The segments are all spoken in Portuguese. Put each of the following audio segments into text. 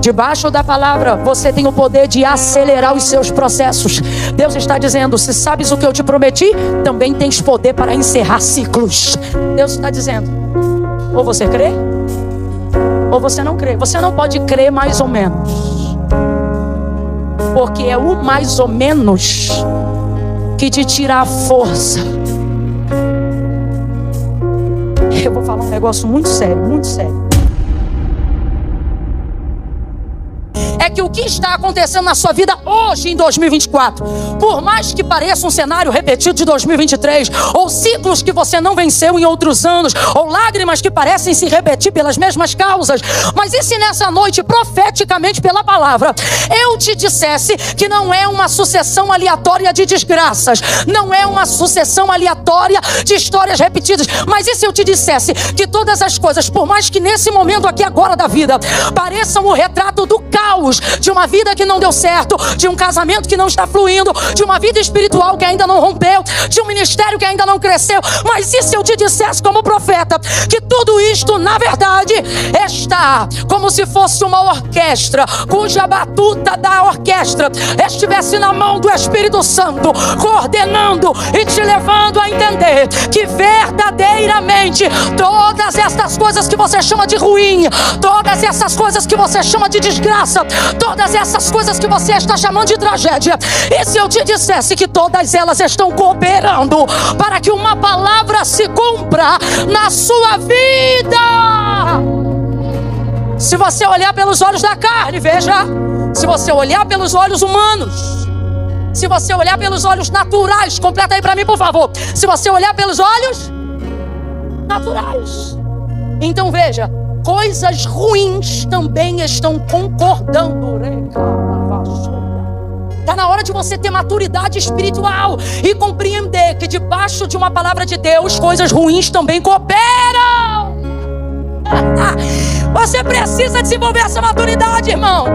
Debaixo da palavra, você tem o poder de acelerar os seus processos. Deus está dizendo: se sabes o que eu te prometi, também tens poder para encerrar ciclos. Deus está dizendo: ou você crê, ou você não crê. Você não pode crer mais ou menos, porque é o mais ou menos que te tira a força. Eu vou falar um negócio muito sério, muito sério. É que o que está acontecendo na sua vida hoje em 2024, por mais que pareça um cenário repetido de 2023, ou ciclos que você não venceu em outros anos, ou lágrimas que parecem se repetir pelas mesmas causas, mas e se nessa noite, profeticamente pela palavra, eu te dissesse que não é uma sucessão aleatória de desgraças, não é uma sucessão aleatória de histórias repetidas, mas e se eu te dissesse que todas as coisas, por mais que nesse momento aqui agora da vida pareçam o retrato do caos, de uma vida que não deu certo, de um casamento que não está fluindo, de uma vida espiritual que ainda não rompeu, de um ministério que ainda não cresceu, mas e se eu te dissesse como profeta que tudo isto na verdade está como se fosse uma orquestra, cuja batuta da orquestra estivesse na mão do Espírito Santo, coordenando e te levando a entender que verdadeiramente todas essas coisas que você chama de ruim, todas essas coisas que você chama de desgraça, todas essas coisas que você está chamando de tragédia, e se eu te dissesse que todas elas estão cooperando para que uma palavra se cumpra na sua vida? Se você olhar pelos olhos da carne, veja, se você olhar pelos olhos humanos, se você olhar pelos olhos naturais, completa aí para mim por favor, se você olhar pelos olhos naturais, então veja, coisas ruins também estão concordando. Está na hora de você ter maturidade espiritual e compreender que debaixo de uma palavra de Deus, coisas ruins também cooperam. Você precisa desenvolver essa maturidade, irmão.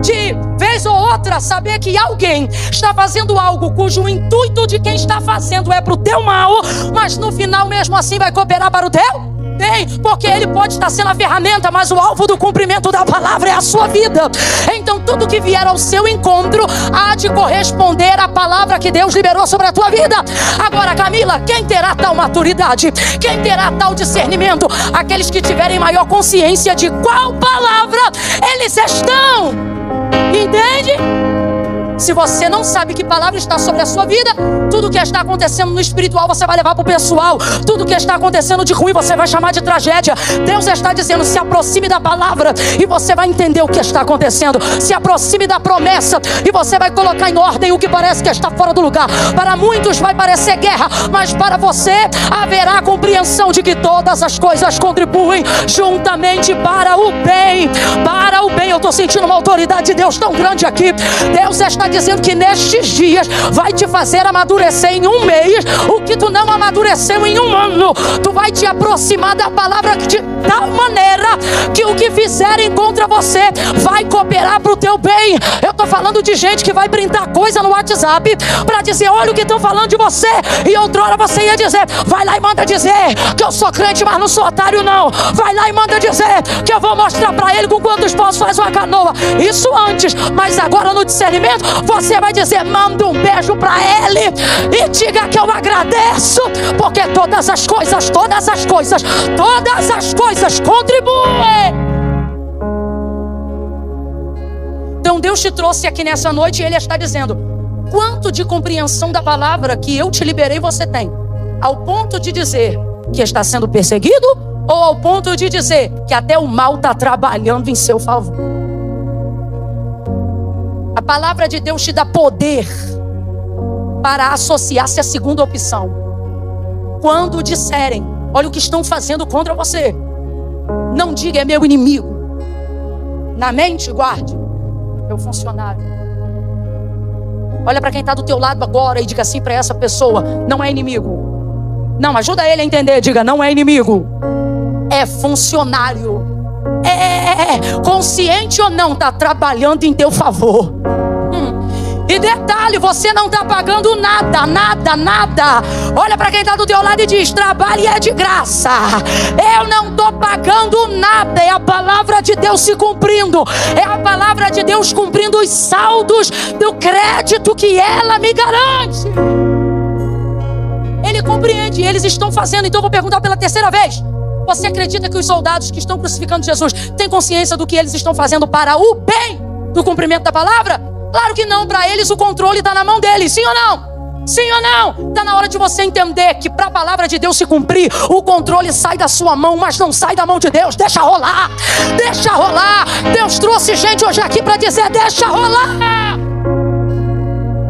De vez ou outra, saber que alguém está fazendo algo cujo intuito de quem está fazendo é para o teu mal, mas no final mesmo assim vai cooperar para o teu? Tem, porque ele pode estar sendo a ferramenta, mas o alvo do cumprimento da palavra é a sua vida. Então tudo que vier ao seu encontro há de corresponder à palavra que Deus liberou sobre a tua vida. Agora, Camila, quem terá tal maturidade? Quem terá tal discernimento? Aqueles que tiverem maior consciência de qual palavra eles estão. Entende? Se você não sabe que palavra está sobre a sua vida, tudo que está acontecendo no espiritual você vai levar para o pessoal. Tudo que está acontecendo de ruim você vai chamar de tragédia. Deus está dizendo: se aproxime da palavra e você vai entender o que está acontecendo. Se aproxime da promessa e você vai colocar em ordem o que parece que está fora do lugar. Para muitos vai parecer guerra, mas para você haverá compreensão de que todas as coisas contribuem juntamente para o bem. Para o bem. Eu estou sentindo uma autoridade de Deus tão grande aqui. Deus está dizendo que nestes dias vai te fazer amadurecer em um mês o que tu não amadureceu em um ano. Tu vai te aproximar da palavra de tal maneira que o que fizerem contra você vai cooperar para o teu bem. Eu estou falando de gente que vai printar coisa no WhatsApp para dizer: olha o que estão falando de você. E outrora você ia dizer: vai lá e manda dizer que eu sou crente, mas não sou otário não. Vai lá e manda dizer que eu vou mostrar para ele com quantos paus faz uma canoa. Isso antes, mas agora no discernimento você vai dizer: manda um beijo para ele e diga que eu agradeço, porque todas as coisas contribuem. Então Deus te trouxe aqui nessa noite e Ele está dizendo: quanto de compreensão da palavra que eu te liberei você tem, ao ponto de dizer que está sendo perseguido, ou ao ponto de dizer que até o mal está trabalhando em seu favor? A palavra de Deus te dá poder para associar-se à segunda opção. Quando disserem: olha o que estão fazendo contra você, não diga: é meu inimigo. Na mente, guarde: meu funcionário. Olha para quem está do teu lado agora e diga assim para essa pessoa: não é inimigo. Não, ajuda ele a entender. Diga: não é inimigo, é funcionário. Consciente ou não, está trabalhando em teu favor. E detalhe, você não está pagando nada, nada, nada. Olha para quem está do teu lado e diz: trabalho é de graça. Eu não estou pagando nada. É a palavra de Deus se cumprindo. É a palavra de Deus cumprindo os saldos do crédito que ela me garante. Ele compreende, eles estão fazendo. Então eu vou perguntar pela terceira vez: você acredita que os soldados que estão crucificando Jesus têm consciência do que eles estão fazendo para o bem do cumprimento da palavra? Claro que não. Para eles o controle está na mão deles. Sim ou não? Sim ou não? Está na hora de você entender que para a palavra de Deus se cumprir, o controle sai da sua mão, mas não sai da mão de Deus. Deixa rolar. Deixa rolar. Deus trouxe gente hoje aqui para dizer: deixa rolar.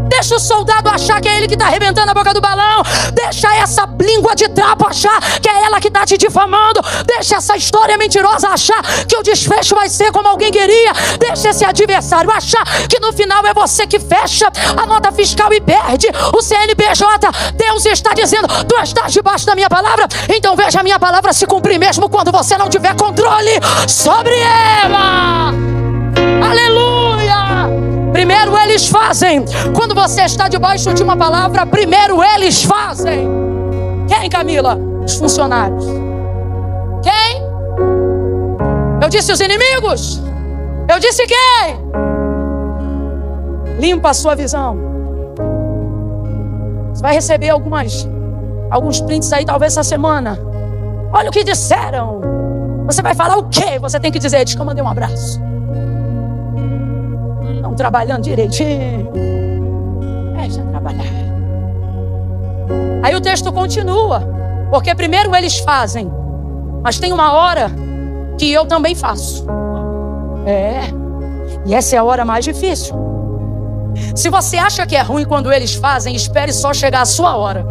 Deixa o soldado achar que é ele que está arrebentando a boca do balão. Deixa essa língua de trapo achar que é ela que está te difamando. Deixa essa história mentirosa achar que o desfecho vai ser como alguém queria. Deixa esse adversário achar que no final é você que fecha a nota fiscal e perde o CNPJ. Deus está dizendo: tu estás debaixo da minha palavra, então veja a minha palavra se cumprir mesmo quando você não tiver controle sobre ela. Aleluia! Primeiro eles fazem. Quando você está debaixo de uma palavra, primeiro eles fazem. Quem, Camila? Os funcionários. Quem? Eu disse os inimigos. Eu disse quem? Limpa a sua visão. Você vai receber alguns prints aí talvez essa semana. Olha o que disseram. Você vai falar o quê? Você tem que dizer: diz que eu mandei um abraço. Trabalhando direitinho. Já trabalhar. Aí o texto continua, porque primeiro eles fazem, mas tem uma hora que eu também faço. E essa é a hora mais difícil. Se você acha que é ruim quando eles fazem, espere só chegar a sua hora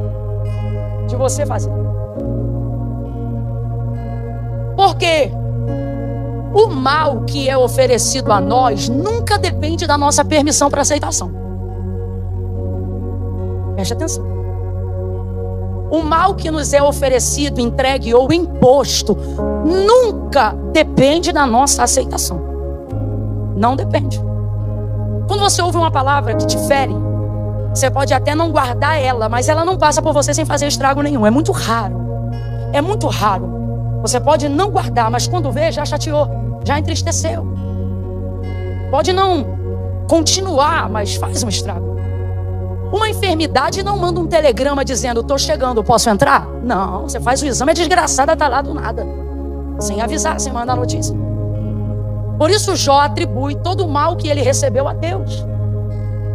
de você fazer. Por quê? O mal que é oferecido a nós nunca depende da nossa permissão para aceitação. Preste atenção. O mal que nos é oferecido, entregue ou imposto nunca depende da nossa aceitação. Não depende. Quando você ouve uma palavra que te fere, você pode até não guardar ela, mas ela não passa por você sem fazer estrago nenhum. É muito raro. É muito raro. Você pode não guardar, mas quando vê, já chateou, já entristeceu. Pode não continuar, mas faz um estrago. Uma enfermidade não manda um telegrama dizendo: estou chegando, posso entrar? Não, você faz o exame, a desgraçada está lá do nada, sem avisar, sem mandar notícia. Por isso Jó atribui todo o mal que ele recebeu a Deus.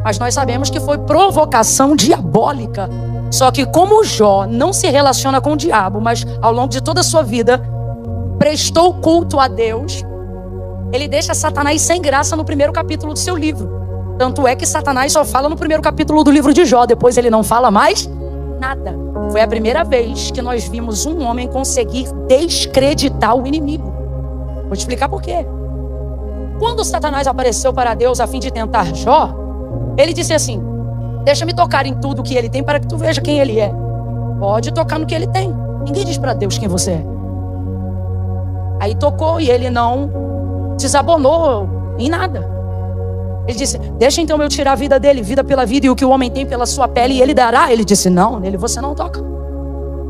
Mas nós sabemos que foi provocação diabólica. Só que como Jó não se relaciona com o diabo, mas ao longo de toda a sua vida prestou culto a Deus, ele deixa Satanás sem graça no primeiro capítulo do seu livro. Tanto é que Satanás só fala no primeiro capítulo do livro de Jó. Depois ele não fala mais nada. Foi a primeira vez que nós vimos um homem conseguir descreditar o inimigo. Vou te explicar por quê. Quando Satanás apareceu para Deus a fim de tentar Jó, ele disse assim: deixa-me tocar em tudo que ele tem para que tu veja quem ele é. Pode tocar no que ele tem. Ninguém diz para Deus quem você é. Aí tocou e ele não desabonou em nada. Ele disse: deixa então eu tirar a vida dele, vida pela vida, e o que o homem tem pela sua pele, e ele dará. Ele disse: não, nele você não toca.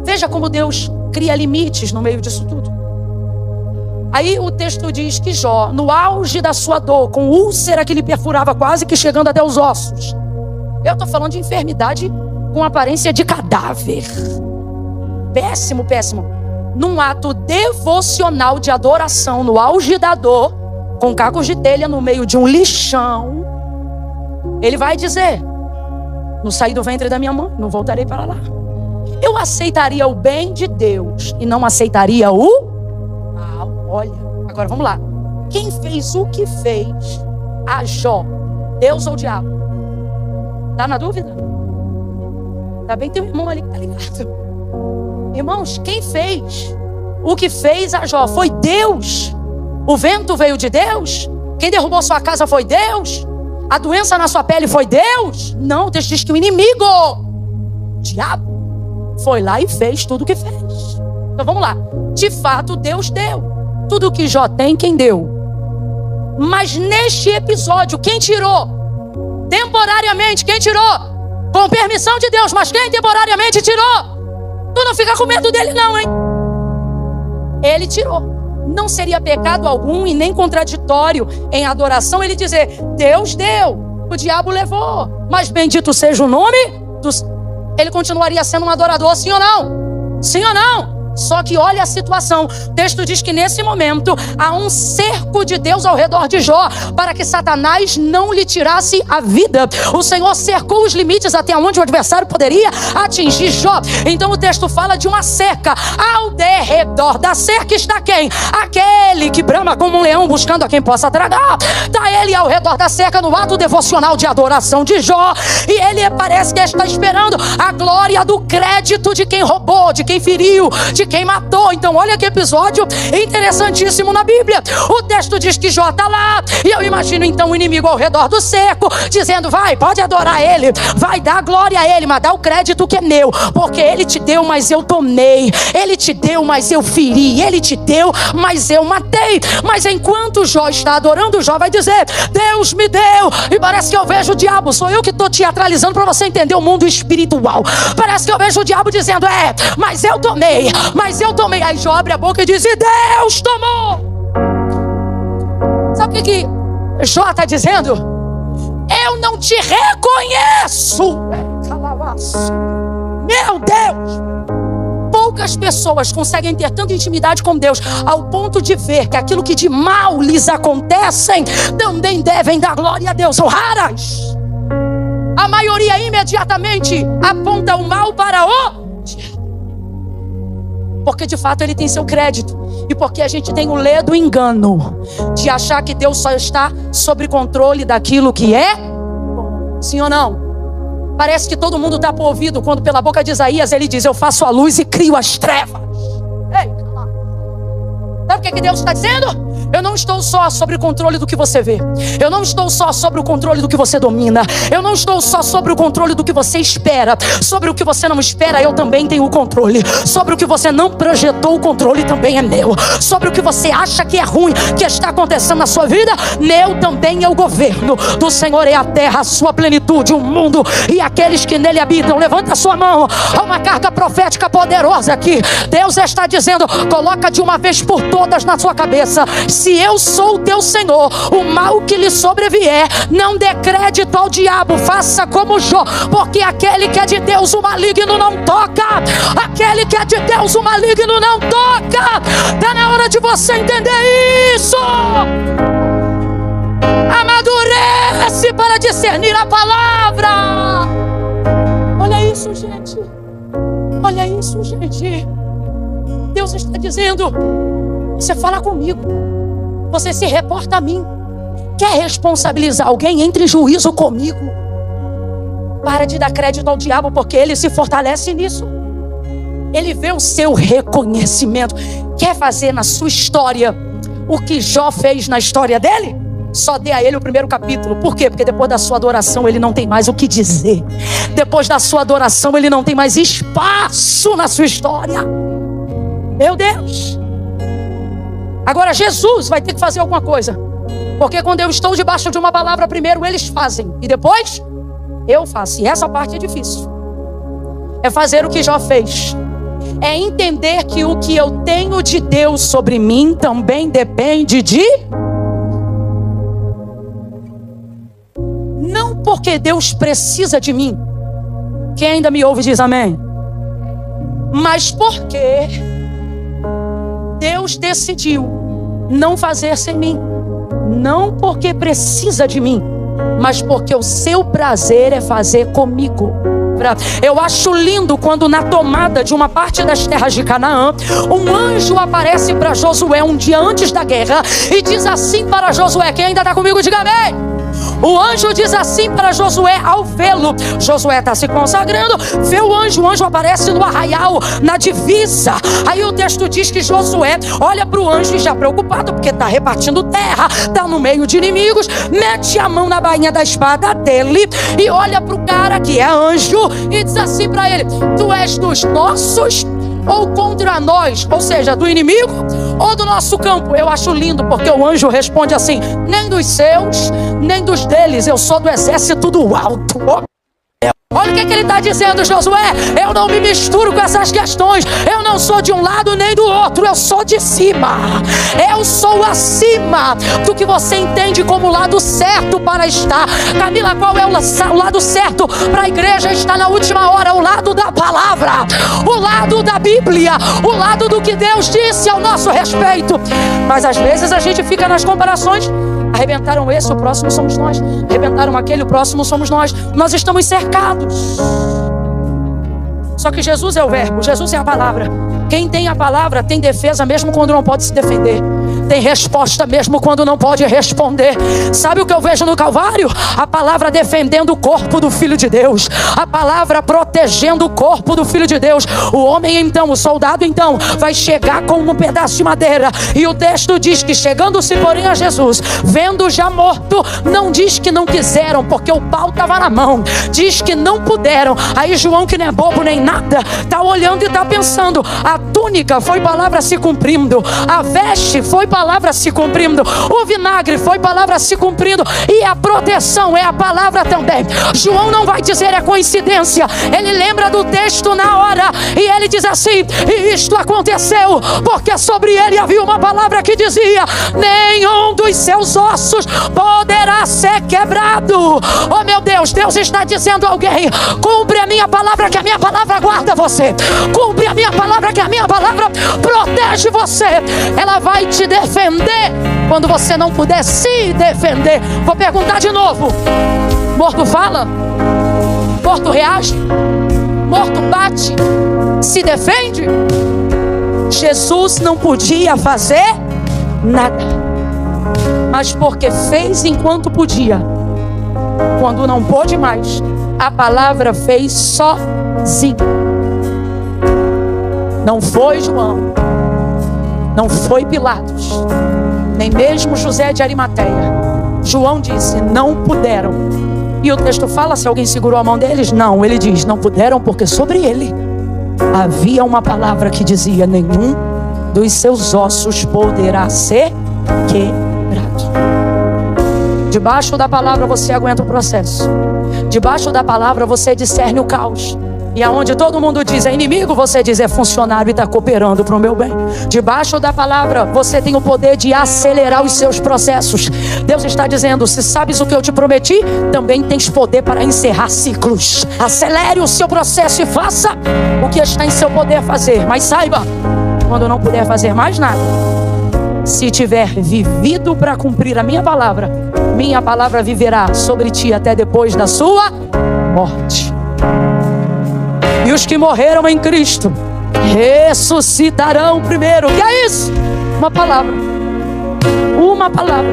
Veja como Deus cria limites no meio disso tudo. Aí o texto diz que Jó, no auge da sua dor, com úlcera que lhe perfurava quase que chegando até os ossos. Eu estou falando de enfermidade com aparência de cadáver. Péssimo, péssimo. Num ato devocional de adoração, no auge da dor, com cacos de telha no meio de um lixão, ele vai dizer: não saí do ventre da minha mãe, não voltarei para lá. Eu aceitaria o bem de Deus e não aceitaria o mal. Olha, agora vamos lá. Quem fez o que fez a Jó? Deus ou o diabo? Tá na dúvida? Tá bem, tem um irmão ali que tá ligado. Irmãos, quem fez o que fez a Jó? Foi Deus. O vento veio de Deus? Quem derrubou sua casa foi Deus? A doença na sua pele foi Deus? Não, o texto diz que o inimigo, o diabo, foi lá e fez tudo o que fez. Então vamos lá. De fato, Deus deu. Tudo que Jó tem, quem deu? Mas neste episódio, quem tirou? Temporariamente, quem tirou? Com permissão de Deus, mas quem temporariamente tirou? Tu não fica com medo dele não, hein? Ele tirou. Não seria pecado algum e nem contraditório em adoração ele dizer: Deus deu, o diabo levou, mas bendito seja o nome dos... Ele continuaria sendo um adorador, sim ou não? Sim ou não? Só que olha a situação. O texto diz que nesse momento há um cerco de Deus ao redor de Jó, para que Satanás não lhe tirasse a vida. O Senhor cercou os limites até onde o adversário poderia atingir Jó. Então o texto fala de uma cerca. Ao derredor da cerca está quem? Aquele que brama como um leão buscando a quem possa tragar. Está ele ao redor da cerca no ato devocional de adoração de Jó. E ele parece que está esperando a glória do crédito de quem roubou, de quem feriu, de quem matou. Então olha que episódio interessantíssimo na Bíblia. O texto diz que Jó está lá, e eu imagino então o inimigo ao redor do cerco, dizendo: vai, pode adorar ele, vai dar glória a ele, mas dá o crédito que é meu, porque ele te deu, mas eu tomei, ele te deu, mas eu feri, ele te deu, mas eu matei. Mas enquanto Jó está adorando, Jó vai dizer: Deus me deu, e parece que eu vejo o diabo, sou eu que estou teatralizando para você entender o mundo espiritual. Parece que eu vejo o diabo dizendo: mas eu tomei, mas eu tomei. Aí Jó abre a boca e diz: e Deus tomou. Sabe o que Jó está dizendo? Eu não te reconheço. Meu Deus. Poucas pessoas conseguem ter tanta intimidade com Deus ao ponto de ver que aquilo que de mal lhes acontecem também devem dar glória a Deus. São raras. A maioria imediatamente aponta o mal para o... porque de fato ele tem seu crédito. E porque a gente tem o ledo engano de achar que Deus só está sob controle daquilo que é bom. Sim ou não? Parece que todo mundo está por ouvido quando pela boca de Isaías ele diz: eu faço a luz e crio as trevas. Ei, sabe o que Deus está dizendo? Eu não estou só sobre o controle do que você vê. Eu não estou só sobre o controle do que você domina. Eu não estou só sobre o controle do que você espera. Sobre o que você não espera, eu também tenho o controle. Sobre o que você não projetou, o controle também é meu. Sobre o que você acha que é ruim, que está acontecendo na sua vida, meu também é o governo. Do Senhor é a terra, a sua plenitude, o mundo e aqueles que nele habitam. Levanta a sua mão. Há uma carga profética poderosa aqui. Deus está dizendo: coloca de uma vez por todas na sua cabeça: se eu sou o teu Senhor, o mal que lhe sobrevier, não dê crédito ao diabo, faça como Jó, porque aquele que é de Deus, o maligno não toca. Aquele que é de Deus, o maligno não toca. Está na hora de você entender isso. Amadurece para discernir a palavra. Olha isso, gente. Olha isso, gente. Deus está dizendo: você fala comigo, você se reporta a mim. Quer responsabilizar alguém? Entre em juízo comigo. Para de dar crédito ao diabo, porque ele se fortalece nisso. Ele vê o seu reconhecimento. Quer fazer na sua história o que Jó fez na história dele? Só dê a ele o primeiro capítulo. Por quê? Porque depois da sua adoração ele não tem mais o que dizer. Depois da sua adoração ele não tem mais espaço na sua história. Meu Deus. Agora Jesus vai ter que fazer alguma coisa, porque quando eu estou debaixo de uma palavra, primeiro eles fazem e depois eu faço. E essa parte é difícil. É fazer o que Jó fez. É entender que o que eu tenho de Deus sobre mim também depende de... não porque Deus precisa de mim. Quem ainda me ouve diz amém. Mas porque Deus decidiu não fazer sem mim. Não porque precisa de mim, mas porque o seu prazer é fazer comigo. Eu acho lindo quando na tomada de uma parte das terras de Canaã, um anjo aparece para Josué um dia antes da guerra e diz assim para Josué: quem ainda está comigo, diga amém. O anjo diz assim para Josué ao vê-lo. Josué está se consagrando, vê o anjo aparece no arraial, na divisa. Aí o texto diz que Josué olha para o anjo e já preocupado, porque está repartindo terra, está no meio de inimigos, mete a mão na bainha da espada dele e olha para o cara que é anjo e diz assim para ele: tu és dos nossos ou contra nós, ou seja, do inimigo ou do nosso campo. Eu acho lindo, porque o anjo responde assim: nem dos seus, nem dos deles, eu sou do exército do alto. Olha o que ele está dizendo, Josué: eu não me misturo com essas questões, eu não sou de um lado nem do outro, eu sou de cima, eu sou acima do que você entende como o lado certo para estar. Camila, qual é o lado certo para a igreja estar na última hora? O lado da palavra, o lado da Bíblia, o lado do que Deus disse ao nosso respeito. Mas às vezes a gente fica nas comparações. Arrebentaram esse, o próximo somos nós. Arrebentaram aquele, o próximo somos nós. Nós estamos cercados. Só que Jesus é o verbo, Jesus é a palavra. Quem tem a palavra tem defesa mesmo quando não pode se defender. Tem resposta mesmo quando não pode responder. Sabe o que eu vejo no Calvário? A palavra defendendo o corpo do Filho de Deus. A palavra protegendo o corpo do Filho de Deus. O homem então, o soldado então, vai chegar com um pedaço de madeira. E o texto diz que chegando-se porém a Jesus, vendo já morto, não diz que não quiseram, porque o pau estava na mão. Diz que não puderam. Aí João, que não é bobo nem nada, está olhando e está pensando: a túnica foi palavra se cumprindo, a veste foi palavra se cumprindo, o vinagre foi palavra se cumprindo, e a proteção é a palavra também. João não vai dizer é coincidência, ele lembra do texto na hora e ele diz assim: e isto aconteceu porque sobre ele havia uma palavra que dizia: nenhum dos seus ossos poderá ser quebrado. Oh meu Deus, Deus está dizendo a alguém: cumpre a minha palavra, que a minha palavra guarda você. Cumpre a minha palavra, que a minha palavra protege você. Ela vai te defender quando você não puder se defender. Vou perguntar de novo: morto fala? Morto reage? Morto bate? Se defende? Jesus não podia fazer nada, mas porque fez enquanto podia, quando não pôde mais, a palavra fez sozinho. Não foi João, não foi Pilatos, nem mesmo José de Arimateia. João disse: não puderam. E o texto fala se alguém segurou a mão deles? Não, ele diz: não puderam porque sobre ele havia uma palavra que dizia: nenhum dos seus ossos poderá ser quebrado. Debaixo da palavra você aguenta o processo. Debaixo da palavra você discerne o caos. E aonde todo mundo diz é inimigo, você diz é funcionário e está cooperando para o meu bem. Debaixo da palavra você tem o poder de acelerar os seus processos. Deus está dizendo: se sabes o que eu te prometi, também tens poder para encerrar ciclos. Acelere o seu processo e faça o que está em seu poder fazer. Mas saiba, quando não puder fazer mais nada, se tiver vivido para cumprir a minha palavra viverá sobre ti até depois da sua morte. E os que morreram em Cristo ressuscitarão primeiro. O que é isso? Uma palavra. Uma palavra.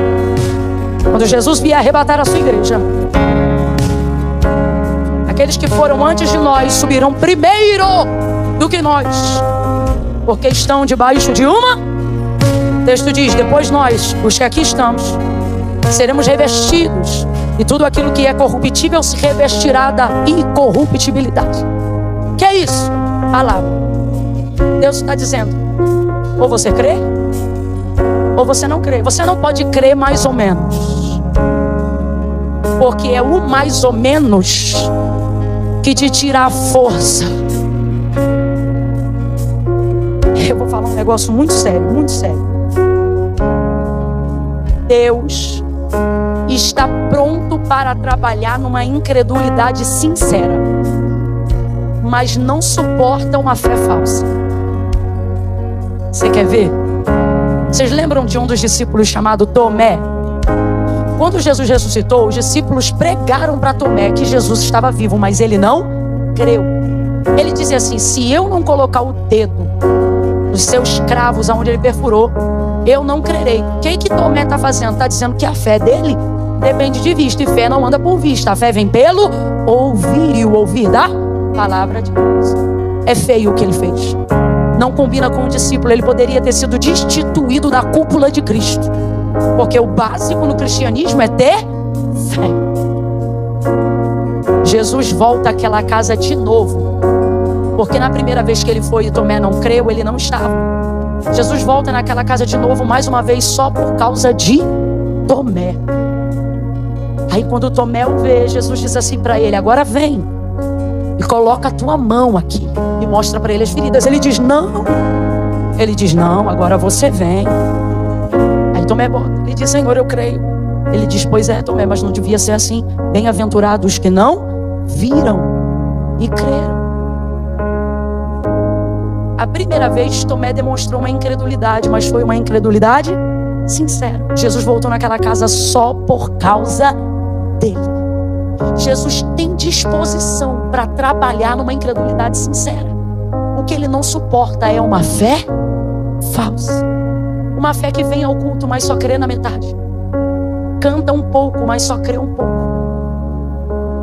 Quando Jesus vier arrebatar a sua igreja, aqueles que foram antes de nós subirão primeiro do que nós, porque estão debaixo de uma. O texto diz: depois nós, os que aqui estamos, seremos revestidos, e tudo aquilo que é corruptível se revestirá da incorruptibilidade. Que é isso? Palavra. Deus está dizendo: ou você crê, ou você não crê. Você não pode crer mais ou menos, porque é o mais ou menos que te tira a força. Eu vou falar um negócio muito sério, muito sério. Deus está pronto para trabalhar numa incredulidade sincera, mas não suporta uma fé falsa. Você quer ver? Vocês lembram de um dos discípulos chamado Tomé? Quando Jesus ressuscitou, os discípulos pregaram para Tomé que Jesus estava vivo, mas ele não creu. Ele dizia assim: se eu não colocar o dedo nos seus cravos aonde ele perfurou, eu não crerei. O que Tomé está fazendo? Está dizendo que a fé dele depende de vista, e fé não anda por vista. A fé vem pelo ouvir, e o ouvir da palavra de Deus. É feio o que ele fez. Não combina com o discípulo. Ele poderia ter sido destituído da cúpula de Cristo, porque o básico no cristianismo é ter fé. Jesus volta àquela casa de novo, Porque na primeira vez que ele foi e Tomé não creu, ele não estava. Jesus volta naquela casa de novo, mais uma vez, só por causa de Tomé. Aí quando Tomé o vê, Jesus diz assim para ele: agora vem e coloca a tua mão aqui. E mostra para ele as feridas. Ele diz: não. Ele diz: não, agora você vem. Aí Tomé bota. Ele diz: Senhor, eu creio. Ele diz: pois é, Tomé, mas não devia ser assim. Bem-aventurados que não viram e creram. A primeira vez Tomé demonstrou uma incredulidade, mas foi uma incredulidade sincera. Jesus voltou naquela casa só por causa dele. Jesus tem disposição para trabalhar numa incredulidade sincera. O que ele não suporta é uma fé falsa. Uma fé que vem ao culto, mas só crê na metade. Canta um pouco, mas só crê um pouco.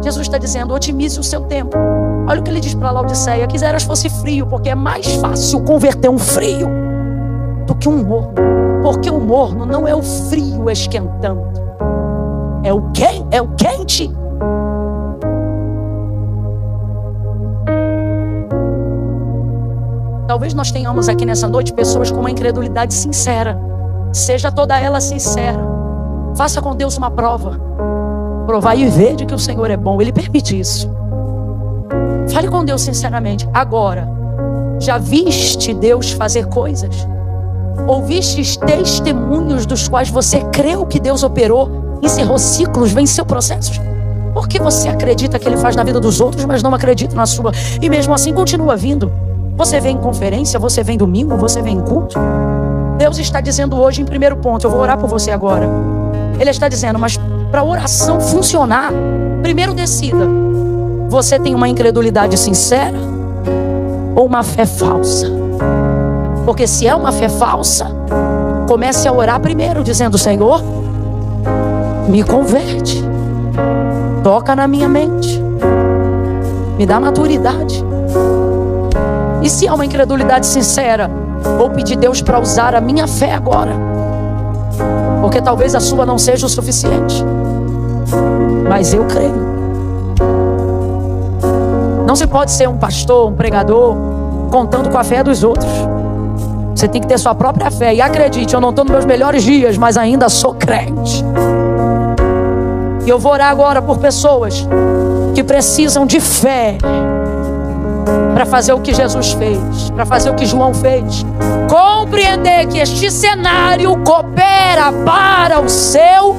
Jesus está dizendo: otimize o seu tempo. Olha o que ele diz para Laodiceia: quiseras fosse frio, porque é mais fácil converter um frio do que um morno. Porque o morno não é o frio esquentando, é o quente. Talvez nós tenhamos aqui nessa noite pessoas com uma incredulidade sincera. Seja toda ela sincera. Faça com Deus uma prova. Provar e ver de que o Senhor é bom. Ele permite isso. Fale com Deus sinceramente. Agora, já viste Deus fazer coisas? Ouvistes testemunhos dos quais você creu que Deus operou, encerrou ciclos, venceu processos? Por que você acredita que Ele faz na vida dos outros, mas não acredita na sua? E mesmo assim continua vindo. Você vem em conferência, você vem domingo, você vem em culto. Deus está dizendo hoje, em primeiro ponto, eu vou orar por você agora. Ele está dizendo: mas para a oração funcionar, primeiro decida: você tem uma incredulidade sincera ou uma fé falsa? Porque se é uma fé falsa, comece a orar primeiro, dizendo: Senhor, me converte, toca na minha mente, me dá maturidade. E se é uma incredulidade sincera, vou pedir Deus para usar a minha fé agora, porque talvez a sua não seja o suficiente, mas eu creio. Não se pode ser um pastor, um pregador, contando com a fé dos outros. Você tem que ter sua própria fé. E acredite, eu não estou nos meus melhores dias, mas ainda sou crente. E eu vou orar agora por pessoas que precisam de fé para fazer o que Jesus fez, para fazer o que João fez. Compreender que este cenário coopera para o seu